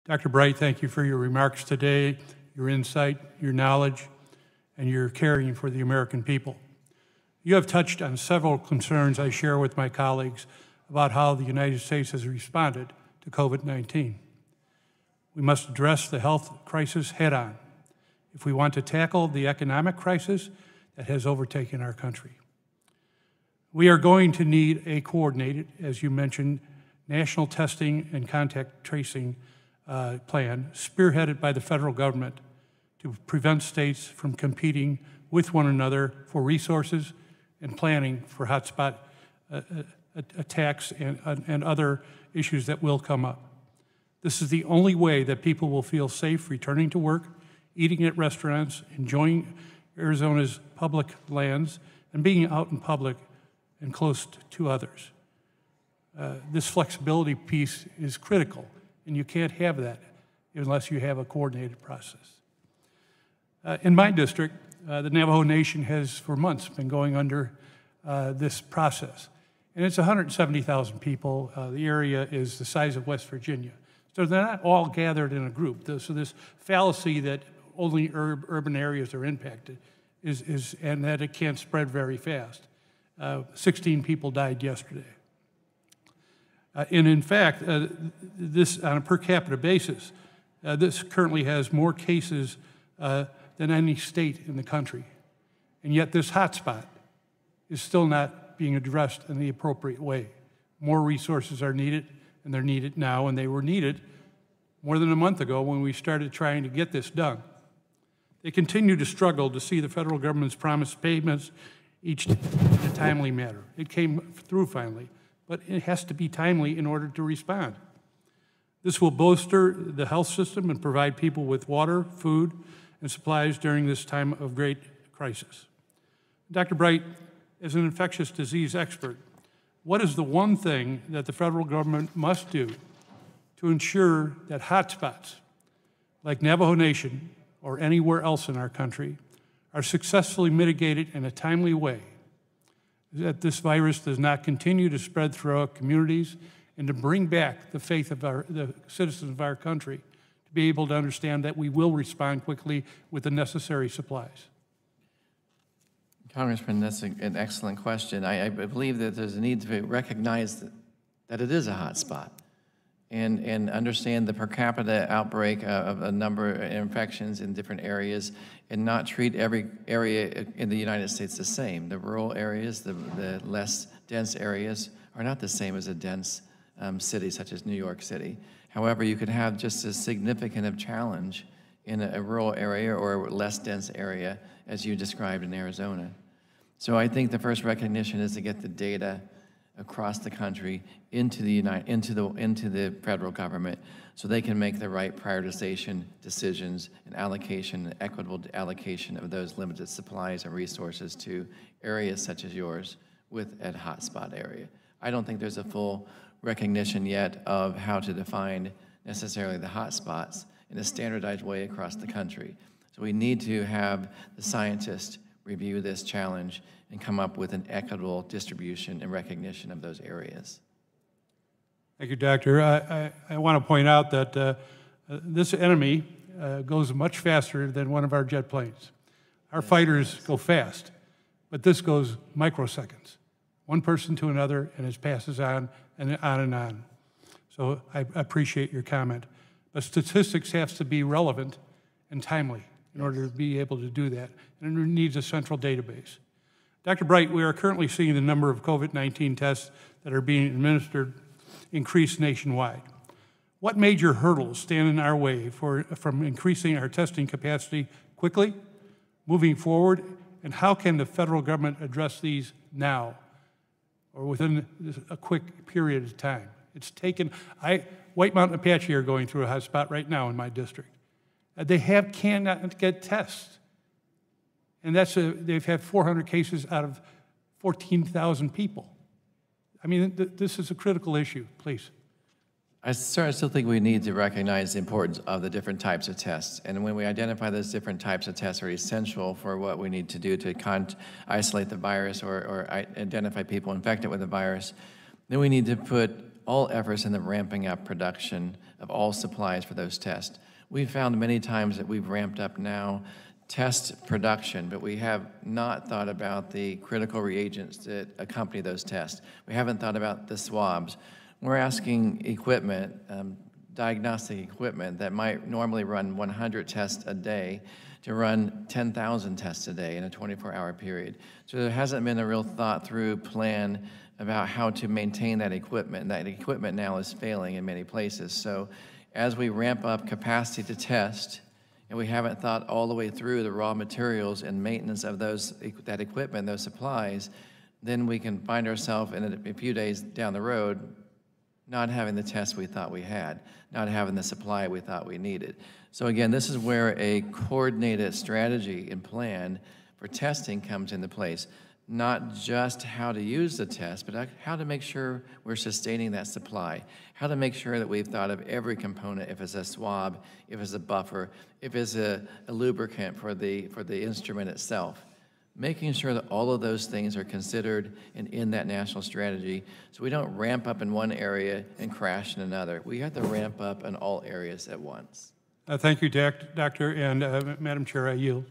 Dr. Bright, thank you for your remarks today, your insight, your knowledge, and your caring for the American people. You have touched on several concerns I share with my colleagues about how the United States has responded to COVID-19. We must address the health crisis head-on if we want to tackle the economic crisis that has overtaken our country. We are going to need a coordinated, as you mentioned, national testing and contact tracing plan spearheaded by the federal government to prevent states from competing with one another for resources and planning for hotspot attacks and other issues that will come up. This is the only way that people will feel safe returning to work, eating at restaurants, enjoying Arizona's public lands, and being out in public and close to others. This flexibility piece is critical, and you can't have that unless you have a coordinated process. In my district, the Navajo Nation has for months been going under this process. And it's 170,000 people. The area is the size of West Virginia. So they're not all gathered in a group. So this fallacy that only urban areas are impacted and that it can't spread very fast. 16 people died yesterday. And in fact, this on a per capita basis, this currently has more cases than any state in the country. And yet this hotspot is still not being addressed in the appropriate way. More resources are needed, and they're needed now, and they were needed more than a month ago when we started trying to get this done. They continue to struggle to see the federal government's promised payments each in a timely manner. It came through finally, but it has to be timely in order to respond. This will bolster the health system and provide people with water, food, and supplies during this time of great crisis. Dr. Bright, as an infectious disease expert, what is the one thing that the federal government must do to ensure that hotspots like Navajo Nation or anywhere else in our country are successfully mitigated in a timely way, that this virus does not continue to spread throughout communities, and to bring back the faith of the citizens of our country to be able to understand that we will respond quickly with the necessary supplies? Congressman, that's an excellent question. I believe that there's a need to recognize that it is a hot spot and understand the per capita outbreak of a number of infections in different areas and not treat every area in the United States the same. The rural areas, the less dense areas are not the same as a dense city such as New York City. However, you could have just as significant of challenge in a rural area or a less dense area as you described in Arizona. So I think the first recognition is to get the data across the country into the federal government so they can make the right prioritization decisions and allocation, and equitable allocation of those limited supplies and resources to areas such as yours with a hotspot area. I don't think there's a full recognition yet of how to define necessarily the hotspots in a standardized way across the country. So we need to have the scientists review this challenge and come up with an equitable distribution and recognition of those areas. Thank you, Doctor. I want to point out that this enemy goes much faster than one of our jet planes. Our fighters go fast, but this goes microseconds, one person to another, and it passes on and on and on. So I appreciate your comment. But statistics have to be relevant and timely in order to be able to do that, and it needs a central database. Dr. Bright, we are currently seeing the number of COVID-19 tests that are being administered increase nationwide. What major hurdles stand in our way from increasing our testing capacity quickly, moving forward, and how can the federal government address these now or within a quick period of time? It's taken, White Mountain Apache are going through a hot spot right now in my district. They cannot get tests. And they've had 400 cases out of 14,000 people. I mean, this is a critical issue, please. I still think we need to recognize the importance of the different types of tests. And when we identify those different types of tests are essential for what we need to do to isolate the virus or identify people infected with the virus, then we need to put all efforts in the ramping up production of all supplies for those tests. We've found many times that we've ramped up now test production, but we have not thought about the critical reagents that accompany those tests. We haven't thought about the swabs. We're asking equipment, diagnostic equipment that might normally run 100 tests a day to run 10,000 tests a day in a 24-hour period. So there hasn't been a real thought-through plan about how to maintain that equipment. That equipment now is failing in many places. So as we ramp up capacity to test, and we haven't thought all the way through the raw materials and maintenance of that equipment, those supplies, then we can find ourselves in a few days down the road not having the tests we thought we had, not having the supply we thought we needed. So again, this is where a coordinated strategy and plan for testing comes into place. Not just how to use the test, but how to make sure we're sustaining that supply. How to make sure that we've thought of every component, if it's a swab, if it's a buffer, if it's a lubricant for the instrument itself. Making sure that all of those things are considered and in that national strategy so we don't ramp up in one area and crash in another. We have to ramp up in all areas at once. Thank you, Doctor, and Madam Chair, I yield.